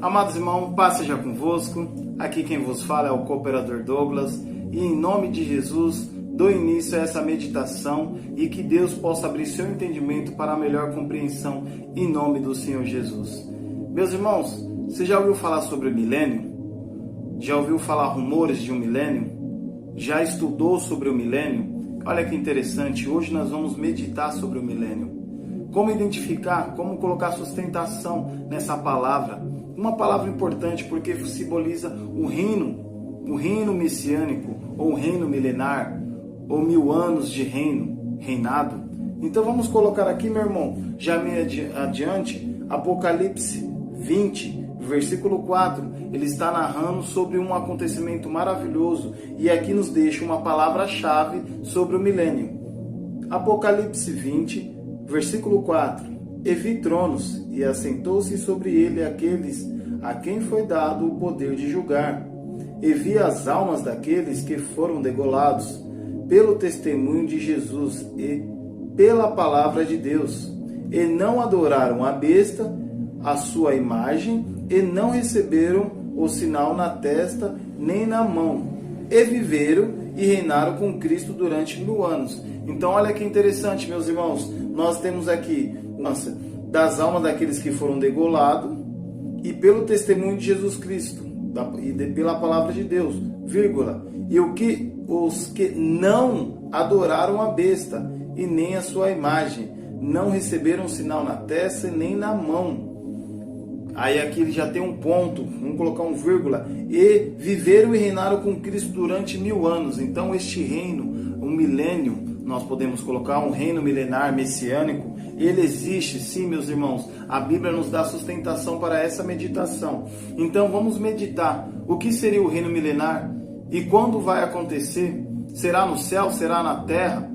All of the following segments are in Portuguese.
Amados irmãos, paz seja convosco. Aqui quem vos fala é o cooperador Douglas. E em nome de Jesus, dou início a essa meditação e que Deus possa abrir seu entendimento para a melhor compreensão em nome do Senhor Jesus. Meus irmãos, você já ouviu falar sobre o milênio? Já ouviu falar rumores de um milênio? Já estudou sobre o milênio? Olha que interessante, hoje nós vamos meditar sobre o milênio. Como identificar, como colocar sustentação nessa palavra. Uma palavra importante porque simboliza o reino messiânico, ou o reino milenar, ou 1000 anos de reinado. Então vamos colocar aqui, meu irmão, já me adiante, Apocalipse 20, versículo 4, ele está narrando sobre um acontecimento maravilhoso e aqui nos deixa uma palavra-chave sobre o milênio. Apocalipse 20, versículo 4. E vi tronos, e assentou-se sobre ele aqueles a quem foi dado o poder de julgar. E vi as almas daqueles que foram degolados pelo testemunho de Jesus e pela palavra de Deus, e não adoraram a besta, a sua imagem, e não receberam o sinal na testa nem na mão, e viveram e reinaram com Cristo durante 1000 anos. Então olha que interessante, meus irmãos, nós temos aqui das almas daqueles que foram degolados e pelo testemunho de Jesus Cristo e pela palavra de Deus, vírgula, e os que não adoraram a besta e nem a sua imagem, não receberam sinal na testa nem na mão. Aí aqui ele já tem um ponto, vamos colocar um vírgula, e viveram e reinaram com Cristo durante 1000 anos. Então este reino, um milênio, nós podemos colocar um reino milenar messiânico, ele existe sim, meus irmãos. A Bíblia nos dá sustentação para essa meditação. Então vamos meditar. O que seria o reino milenar? E quando vai acontecer? Será no céu? Será na terra?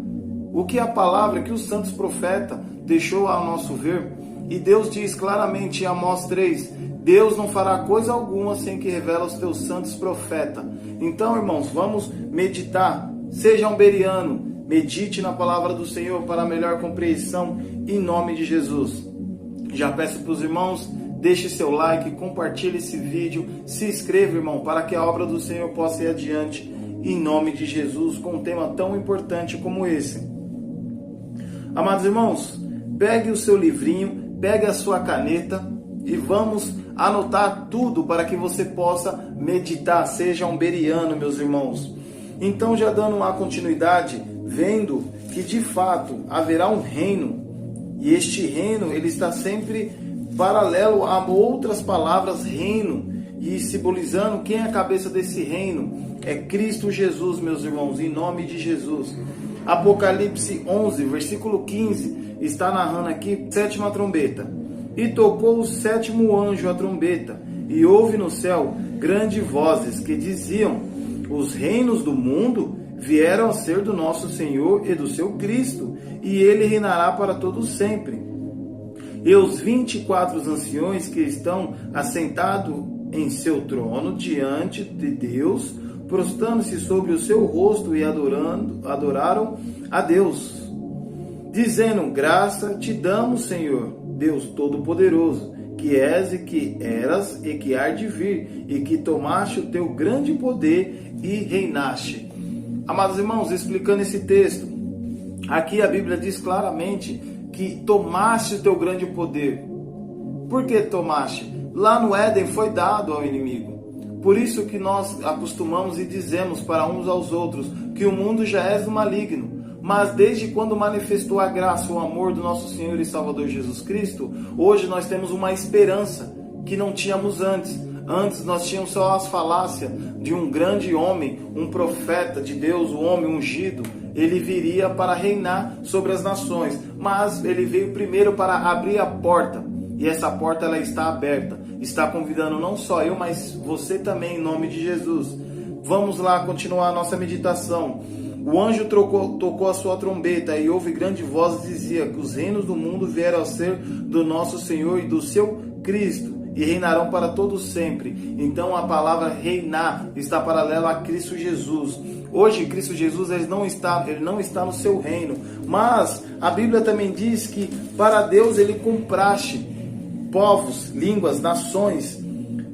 O que a palavra que os santos profetas deixou ao nosso ver? E Deus diz claramente em Amós 3, Deus não fará coisa alguma sem que revele aos teus santos profetas. Então, irmãos, vamos meditar. Seja um beriano. Medite na palavra do Senhor para a melhor compreensão em nome de Jesus. Já peço para os irmãos, deixe seu like, compartilhe esse vídeo, se inscreva, irmão, para que a obra do Senhor possa ir adiante em nome de Jesus com um tema tão importante como esse. Amados irmãos, pegue o seu livrinho, pegue a sua caneta e vamos anotar tudo para que você possa meditar. Seja um beriano, meus irmãos. Então, já dando uma continuidade, vendo que de fato haverá um reino, e este reino ele está sempre paralelo a outras palavras reino, e simbolizando quem é a cabeça desse reino, é Cristo Jesus, meus irmãos, em nome de Jesus. Apocalipse 11, versículo 15, está narrando aqui, 7ª trombeta. E tocou o 7º anjo a trombeta, e houve no céu grandes vozes que diziam, os reinos do mundo vieram a ser do nosso Senhor e do seu Cristo, e ele reinará para todos sempre. E os 24 anciões que estão assentados em seu trono diante de Deus, prostrando-se sobre o seu rosto e adoraram a Deus, dizendo, graça te damos, Senhor, Deus Todo-Poderoso, que és e que eras e que há de vir, e que tomaste o teu grande poder e reinaste. Amados irmãos, explicando esse texto, aqui a Bíblia diz claramente que tomaste o teu grande poder. Por que tomaste? Lá no Éden foi dado ao inimigo. Por isso que nós acostumamos e dizemos para uns aos outros que o mundo já é do maligno. Mas desde quando manifestou a graça, o amor do nosso Senhor e Salvador Jesus Cristo, hoje nós temos uma esperança que não tínhamos antes. Antes nós tínhamos só as falácias de um grande homem, um profeta de Deus, um homem ungido. Ele viria para reinar sobre as nações, mas ele veio primeiro para abrir a porta. E essa porta ela está aberta. Está convidando não só eu, mas você também, em nome de Jesus. Vamos lá continuar a nossa meditação. O anjo tocou a sua trombeta e houve grande voz que dizia que os reinos do mundo vieram a ser do nosso Senhor e do seu Cristo, e reinarão para todos sempre. Então a palavra reinar está paralela a Cristo Jesus. Hoje Cristo Jesus ele não está no seu reino, mas a Bíblia também diz que para Deus ele compraste povos, línguas, nações,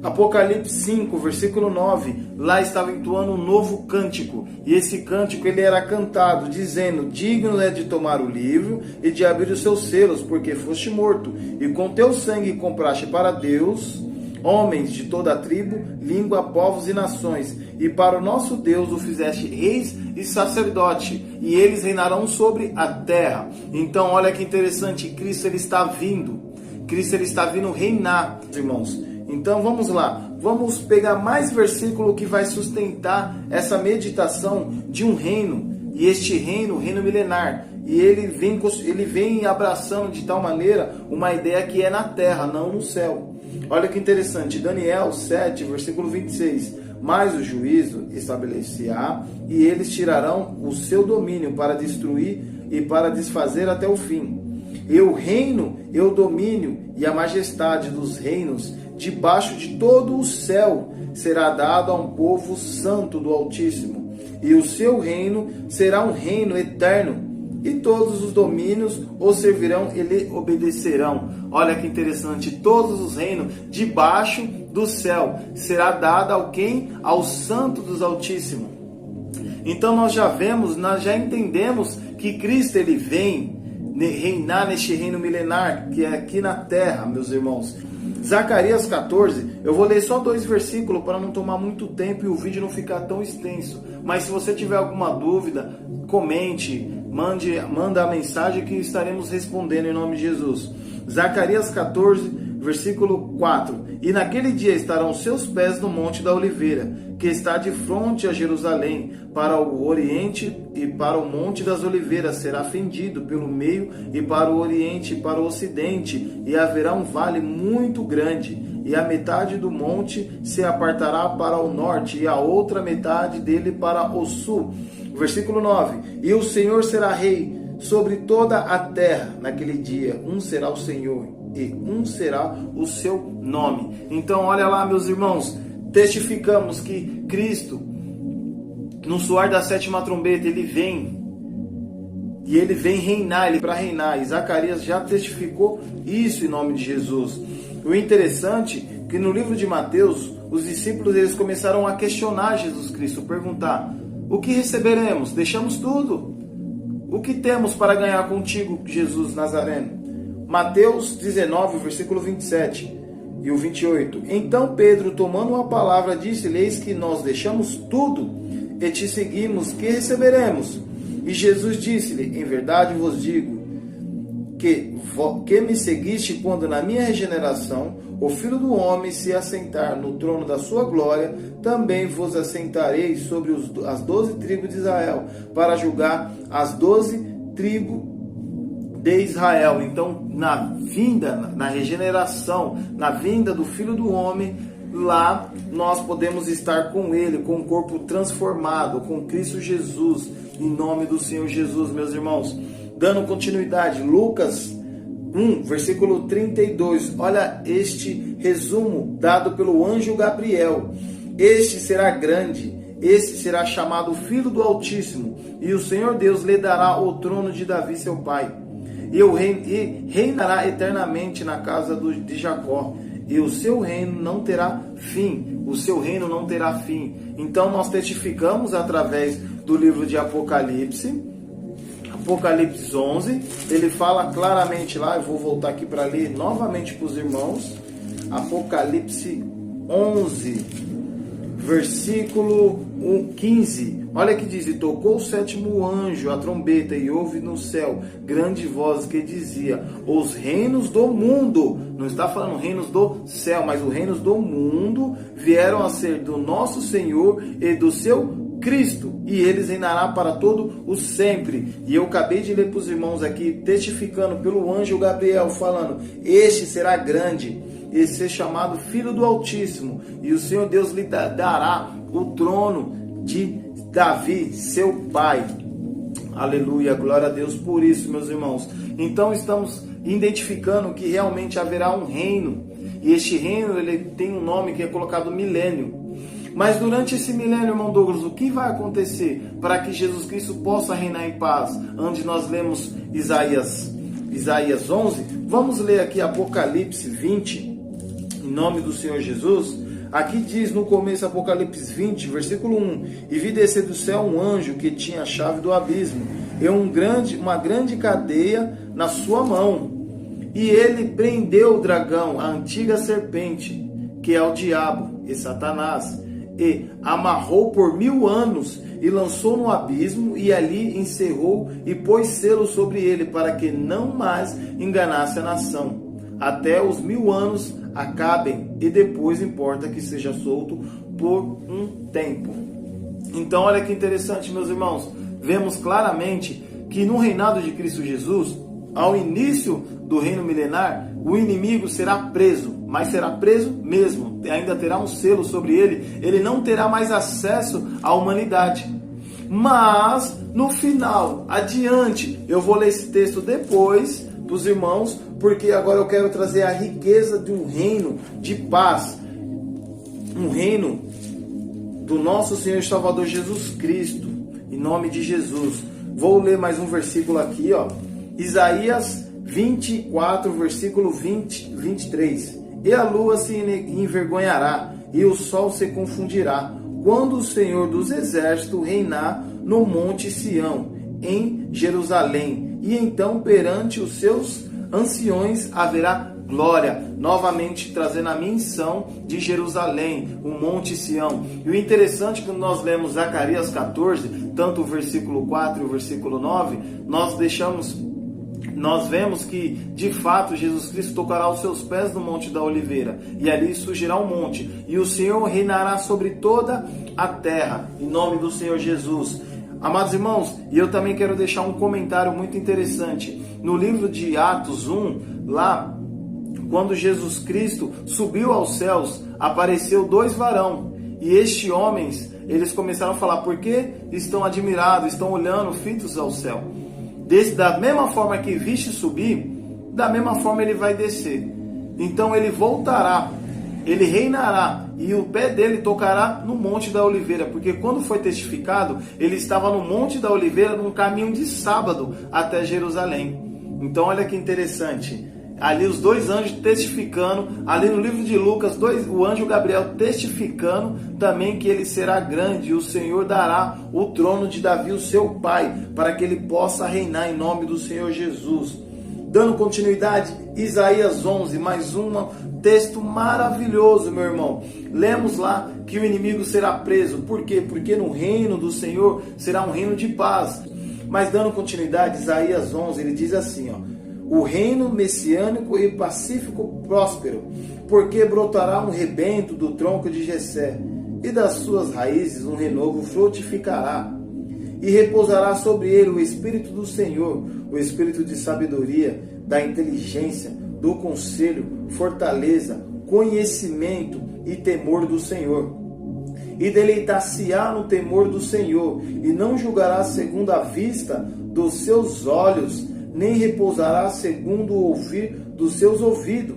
Apocalipse 5, versículo 9, lá estava entoando um novo cântico, e esse cântico ele era cantado, dizendo: digno é de tomar o livro e de abrir os seus selos, porque foste morto, e com teu sangue compraste para Deus homens de toda a tribo, língua, povos e nações, e para o nosso Deus o fizeste reis e sacerdote, e eles reinarão sobre a terra. Então olha que interessante, Cristo ele está vindo reinar, irmãos. Então vamos lá, vamos pegar mais versículo que vai sustentar essa meditação de um reino, e este reino, o reino milenar, e ele vem abraçando de tal maneira uma ideia que é na terra, não no céu. Olha que interessante, Daniel 7, versículo 26, mas o juízo estabelecerá, e eles tirarão o seu domínio para destruir e para desfazer até o fim. E o reino, e o domínio e a majestade dos reinos debaixo de todo o céu será dado a um povo santo do Altíssimo, e o seu reino será um reino eterno, e todos os domínios o servirão e lhe obedecerão. Olha que interessante, todos os reinos debaixo do céu será dado ao quem? Ao santo dos Altíssimos. Então nós já entendemos que Cristo ele vem reinar neste reino milenar, que é aqui na terra, meus irmãos. Zacarias 14, eu vou ler só 2 versículos para não tomar muito tempo e o vídeo não ficar tão extenso. Mas se você tiver alguma dúvida, comente, manda a mensagem que estaremos respondendo em nome de Jesus. Zacarias 14, versículo 4. E naquele dia estarão seus pés no monte da oliveira, que está de frente a Jerusalém, para o oriente, e para o monte das oliveiras será fendido pelo meio, e para o oriente e para o ocidente, e haverá um vale muito grande, e a metade do monte se apartará para o norte, e a outra metade dele para o sul. Versículo 9. E o Senhor será rei sobre toda a terra naquele dia. Um será o Senhor e um será o seu nome. Então olha lá, meus irmãos, testificamos que Cristo, no soar da 7ª trombeta, ele vem. E ele vem reinar, ele para reinar. E Zacarias já testificou isso em nome de Jesus. O interessante é que no livro de Mateus, os discípulos eles começaram a questionar Jesus Cristo, perguntar: o que receberemos? Deixamos tudo. O que temos para ganhar contigo, Jesus Nazareno? Mateus 19, versículo 27 e o 28. Então Pedro, tomando uma palavra, disse-lhe: eis que nós deixamos tudo e te seguimos, que receberemos? E Jesus disse-lhe: em verdade vos digo, que me seguiste quando na minha regeneração o Filho do Homem se assentar no trono da sua glória, também vos assentarei sobre as 12 tribos de Israel, para julgar as 12 tribos de Israel. Então, na vinda, na regeneração, na vinda do Filho do Homem, lá nós podemos estar com Ele, com o corpo transformado, com Cristo Jesus, em nome do Senhor Jesus, meus irmãos. Dando continuidade, Lucas 1, versículo 32, olha este resumo dado pelo anjo Gabriel. Este será grande, este será chamado Filho do Altíssimo, e o Senhor Deus lhe dará o trono de Davi seu pai, e reinará eternamente na casa de Jacó, e o seu reino não terá fim. O seu reino não terá fim. Então nós testificamos através do livro de Apocalipse. Apocalipse 11, ele fala claramente lá, eu vou voltar aqui para ler novamente para os irmãos. Apocalipse 11, versículo 15. Olha que diz: e tocou o 7º anjo a trombeta, e houve no céu grande voz que dizia: os reinos do mundo, não está falando reinos do céu, mas os reinos do mundo vieram a ser do nosso Senhor e do seu Cristo, e eles reinará para todo o sempre. E eu acabei de ler para os irmãos aqui, testificando pelo anjo Gabriel, falando: este será grande, e ser chamado Filho do Altíssimo, e o Senhor Deus lhe dará o trono de Davi, seu pai. Aleluia, glória a Deus por isso, meus irmãos. Então estamos identificando que realmente haverá um reino, e este reino ele tem um nome que é colocado milênio. Mas durante esse milênio, irmão Douglas, o que vai acontecer para que Jesus Cristo possa reinar em paz? Onde nós lemos Isaías 11, vamos ler aqui Apocalipse 20, em nome do Senhor Jesus. Aqui diz no começo, Apocalipse 20, versículo 1: E vi descer do céu um anjo que tinha a chave do abismo e uma grande cadeia na sua mão. E ele prendeu o dragão, a antiga serpente, que é o diabo e Satanás, e amarrou por 1000 anos, e lançou no abismo, e ali encerrou e pôs selo sobre ele, para que não mais enganasse a nação, até os 1000 anos acabem, e depois importa que seja solto por um tempo. Então olha que interessante, meus irmãos, vemos claramente que no reinado de Cristo Jesus, ao início do reino milenar, o inimigo será preso, mas será preso mesmo, ainda terá um selo sobre ele, ele não terá mais acesso à humanidade. Mas no final, adiante, eu vou ler esse texto depois para os irmãos, porque agora eu quero trazer a riqueza de um reino de paz, um reino do nosso Senhor e Salvador Jesus Cristo, em nome de Jesus. Vou ler mais um versículo aqui, ó. Isaías 24, versículo 23. E a lua se envergonhará, e o sol se confundirá, quando o Senhor dos Exércitos reinar no monte Sião, em Jerusalém. E então perante os seus anciões haverá glória, novamente trazendo a menção de Jerusalém, o Monte Sião. E o interessante é que nós lemos Zacarias 14, tanto o versículo 4 e o versículo 9, nós vemos que, de fato, Jesus Cristo tocará os seus pés no Monte da Oliveira, e ali surgirá um monte, e o Senhor reinará sobre toda a terra, em nome do Senhor Jesus. Amados irmãos, e eu também quero deixar um comentário muito interessante. No livro de Atos 1, lá, quando Jesus Cristo subiu aos céus, apareceu 2 varão, e estes homens, eles começaram a falar, por que estão admirados, estão olhando fitos ao céu? Da mesma forma que viste subir, da mesma forma ele vai descer. Então ele voltará, ele reinará, e o pé dele tocará no Monte da Oliveira, porque quando foi testificado, ele estava no Monte da Oliveira, num caminho de sábado até Jerusalém. Então olha que interessante, ali os 2 anjos testificando, ali no livro de Lucas, o anjo Gabriel testificando também que ele será grande, e o Senhor dará o trono de Davi, o seu pai, para que ele possa reinar em nome do Senhor Jesus. Dando continuidade, Isaías 11, mais um texto maravilhoso, meu irmão. Lemos lá que o inimigo será preso. Por quê? Porque no reino do Senhor será um reino de paz. Mas dando continuidade, Isaías 11, ele diz assim, ó: o reino messiânico e pacífico próspero, porque brotará um rebento do tronco de Jessé, e das suas raízes um renovo frutificará. E repousará sobre ele o Espírito do Senhor, o Espírito de sabedoria, da inteligência, do conselho, fortaleza, conhecimento e temor do Senhor. E deleitar-se-á no temor do Senhor, e não julgará segundo a vista dos seus olhos, nem repousará segundo o ouvir dos seus ouvidos,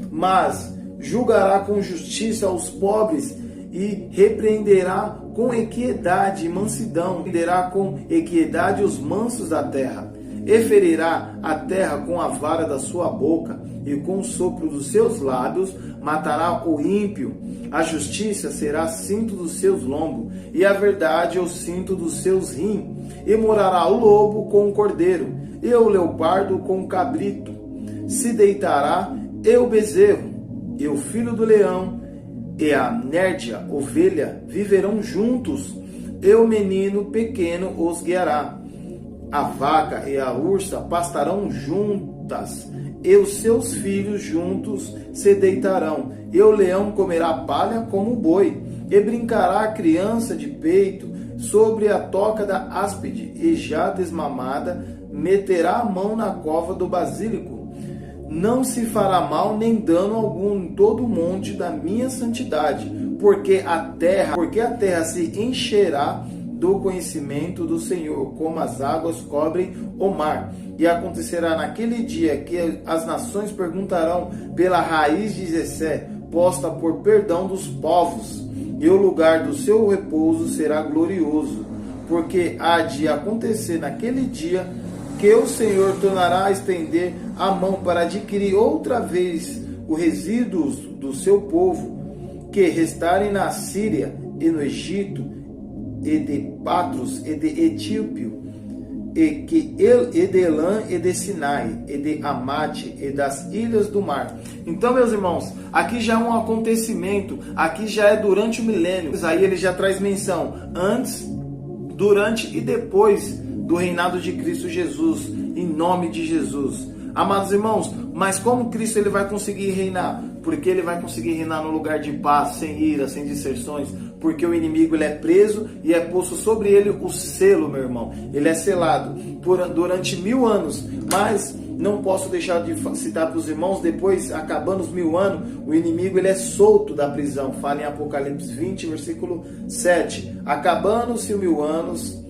mas julgará com justiça os pobres e repreenderá com equidade e mansidão, repreenderá com equidade os mansos da terra, e ferirá a terra com a vara da sua boca, e com o sopro dos seus lábios matará o ímpio. A justiça será cinto dos seus lombos, e a verdade o cinto dos seus rins. E morará o lobo com o cordeiro, e o leopardo com o cabrito. Se deitará e o bezerro, e o filho do leão, e a nérdea, ovelha, viverão juntos, e o menino pequeno os guiará. A vaca e a ursa pastarão juntas, e os seus filhos juntos se deitarão, e o leão comerá palha como o boi, e brincará a criança de peito sobre a toca da áspide, e já desmamada meterá a mão na cova do basílico. Não se fará mal nem dano algum em todo o monte da minha santidade, porque a terra se encherá do conhecimento do Senhor, como as águas cobrem o mar. E acontecerá naquele dia que as nações perguntarão pela raiz de Jessé, posta por perdão dos povos, e o lugar do seu repouso será glorioso, porque há de acontecer naquele dia que o Senhor tornará a estender a mão para adquirir outra vez os resíduos do seu povo, que restarem na Síria e no Egito, e de Patros, e de Etíopio, e de Elã, e de Sinai, e de Amate, e das ilhas do mar. Então, meus irmãos, aqui já é um acontecimento, aqui já é durante o milênio. Aí ele já traz menção antes, durante e depois do reinado de Cristo Jesus, em nome de Jesus. Amados irmãos, mas como Cristo ele vai conseguir reinar? Porque ele vai conseguir reinar no lugar de paz, sem ira, sem disserções, porque o inimigo ele é preso e é posto sobre ele o selo, meu irmão. Ele é selado durante 1000 anos, mas não posso deixar de citar para os irmãos, depois, acabando os 1000 anos, o inimigo ele é solto da prisão. Fala em Apocalipse 20, versículo 7. Acabando-se os 1000 anos,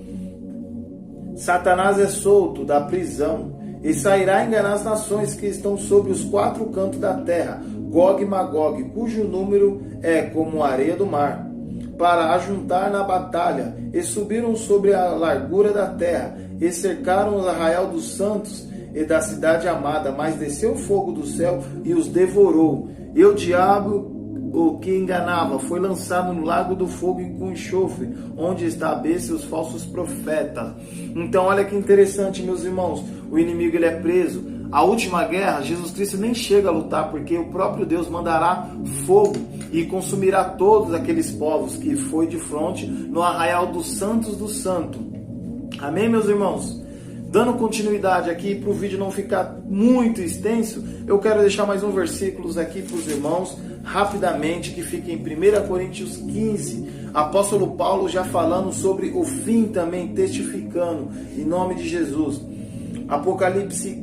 Satanás é solto da prisão e sairá enganar as nações que estão sobre os 4 cantos da terra, Gog e Magog, cujo número é como a areia do mar, para ajuntar na batalha, e subiram sobre a largura da terra, e cercaram o arraial dos santos e da cidade amada, mas desceu fogo do céu e os devorou. E o diabo, o que enganava, foi lançado no lago do fogo e com enxofre, onde está a besta e os falsos profetas. Então olha que interessante, meus irmãos, o inimigo ele é preso. A última guerra, Jesus Cristo nem chega a lutar, porque o próprio Deus mandará fogo e consumirá todos aqueles povos que foi de fronte no arraial dos santos do santo. Amém, meus irmãos? Dando continuidade aqui, para o vídeo não ficar muito extenso, eu quero deixar mais um versículo aqui para os irmãos, rapidamente, que fica em 1 Coríntios 15. Apóstolo Paulo já falando sobre o fim também, testificando, em nome de Jesus. Apocalipse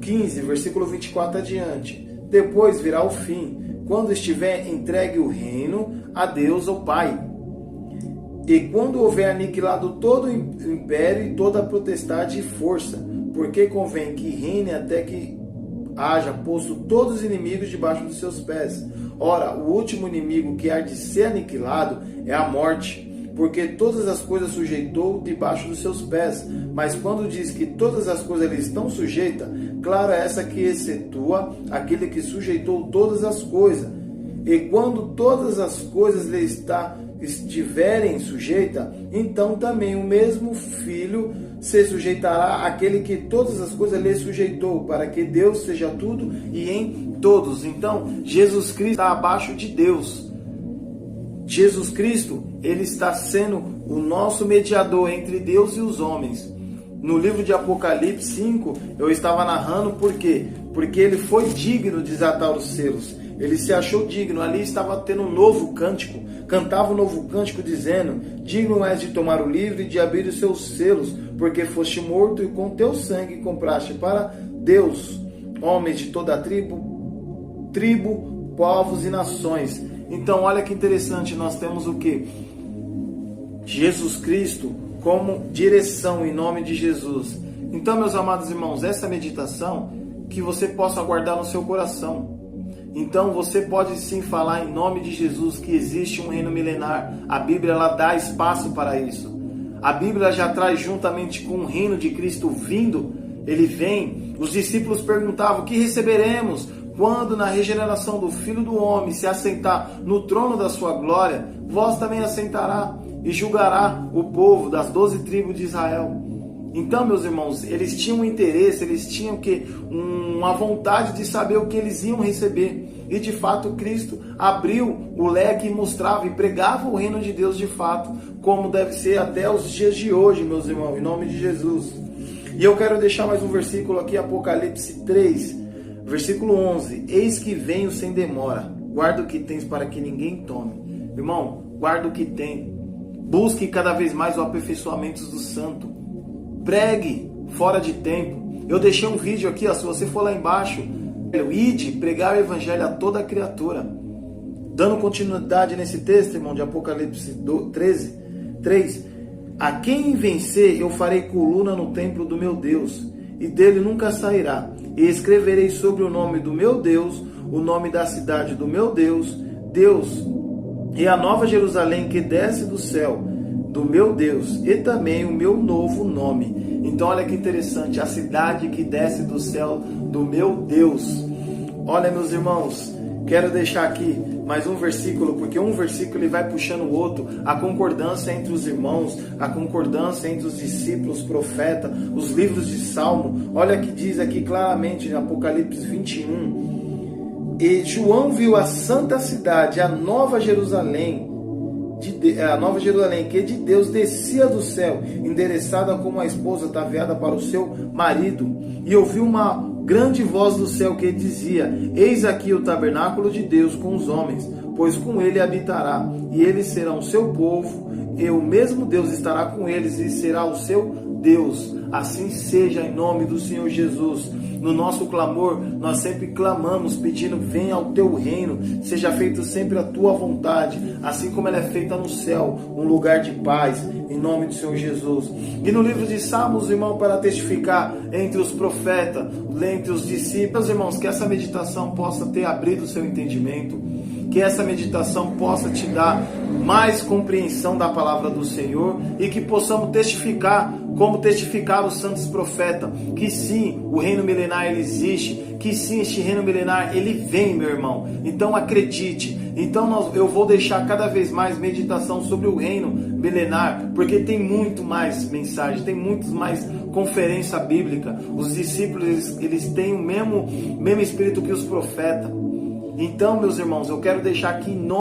15, versículo 24 adiante. Depois virá o fim, quando estiver entregue o reino a Deus, o Pai. E quando houver aniquilado todo o império e toda a potestade e força, porque convém que reine até que haja posto todos os inimigos debaixo dos seus pés. Ora, o último inimigo que há de ser aniquilado é a morte, porque todas as coisas sujeitou debaixo dos seus pés. Mas quando diz que todas as coisas lhe estão sujeitas, claro é essa que excetua aquele que sujeitou todas as coisas. E quando todas as coisas lhe estiverem sujeitas, então também o mesmo Filho se sujeitará àquele que todas as coisas lhe sujeitou, para que Deus seja tudo e em todos. Então, Jesus Cristo está abaixo de Deus. Jesus Cristo, ele está sendo o nosso mediador entre Deus e os homens. No livro de Apocalipse 5, eu estava narrando por quê? Porque ele foi digno de desatar os selos. Ele se achou digno. Ali estava tendo um novo cântico. Cantava um novo cântico dizendo: digno és de tomar o livro e de abrir os seus selos, porque foste morto e com teu sangue compraste para Deus homens de toda a tribo, povos e nações. Então olha que interessante, nós temos o que? Jesus Cristo como direção em nome de Jesus. Então, meus amados irmãos, essa meditação que você possa guardar no seu coração. Então você pode sim falar em nome de Jesus que existe um reino milenar. A Bíblia ela dá espaço para isso. A Bíblia já traz juntamente com o reino de Cristo vindo. Ele vem. Os discípulos perguntavam: o que receberemos quando na regeneração do Filho do Homem se assentar no trono da sua glória? Vós também assentará e julgará o povo das 12 tribos de Israel. Então, meus irmãos, eles tinham um interesse, eles tinham uma vontade de saber o que eles iam receber. E de fato Cristo abriu o leque e mostrava e pregava o reino de Deus de fato, como deve ser até os dias de hoje, meus irmãos, em nome de Jesus. E eu quero deixar mais um versículo aqui, Apocalipse 3, versículo 11. Eis que venho sem demora, guarda o que tens para que ninguém tome. Irmão, guarda o que tem. Busque cada vez mais o aperfeiçoamento do santo. Pregue fora de tempo. Eu deixei um vídeo aqui, ó, se você for lá embaixo, ide pregar o evangelho a toda criatura. Dando continuidade nesse texto, irmão, de Apocalipse 3. A quem vencer, eu farei coluna no templo do meu Deus, e dele nunca sairá. E escreverei sobre o nome do meu Deus, o nome da cidade do meu Deus, e a nova Jerusalém que desce do céu, do meu Deus, e também o meu novo nome. Então olha que interessante, a cidade que desce do céu do meu Deus. Olha, meus irmãos, Quero deixar aqui mais um versículo, porque um versículo ele vai puxando o outro, a concordância entre os irmãos, a concordância entre os discípulos, profetas, os livros de Salmo. Olha que diz aqui claramente em Apocalipse 21. E João viu a santa cidade, a nova Jerusalém, que de Deus descia do céu, endereçada como a esposa ataviada para o seu marido, e ouviu uma grande voz do céu que dizia: eis aqui o tabernáculo de Deus com os homens, pois com ele habitará, e eles serão o seu povo, e o mesmo Deus estará com eles e será o seu Deus. Assim seja, em nome do Senhor Jesus. No nosso clamor, nós sempre clamamos pedindo: venha ao teu reino, seja feita sempre a tua vontade, assim como ela é feita no céu, um lugar de paz, em nome do Senhor Jesus. E no livro de Salmos, irmão, para testificar entre os profetas, entre os discípulos, irmãos, que essa meditação possa ter abrido o seu entendimento, que essa meditação possa te dar mais compreensão da palavra do Senhor e que possamos testificar, como testificaram os santos profetas, que sim, o reino milenar ele existe, que sim, este reino milenar ele vem, meu irmão. Então acredite. Então eu vou deixar cada vez mais meditação sobre o reino milenar, porque tem muito mais mensagem, tem muito mais conferência bíblica. Os discípulos eles têm o mesmo espírito que os profetas. Então, meus irmãos, eu quero deixar aqui em nome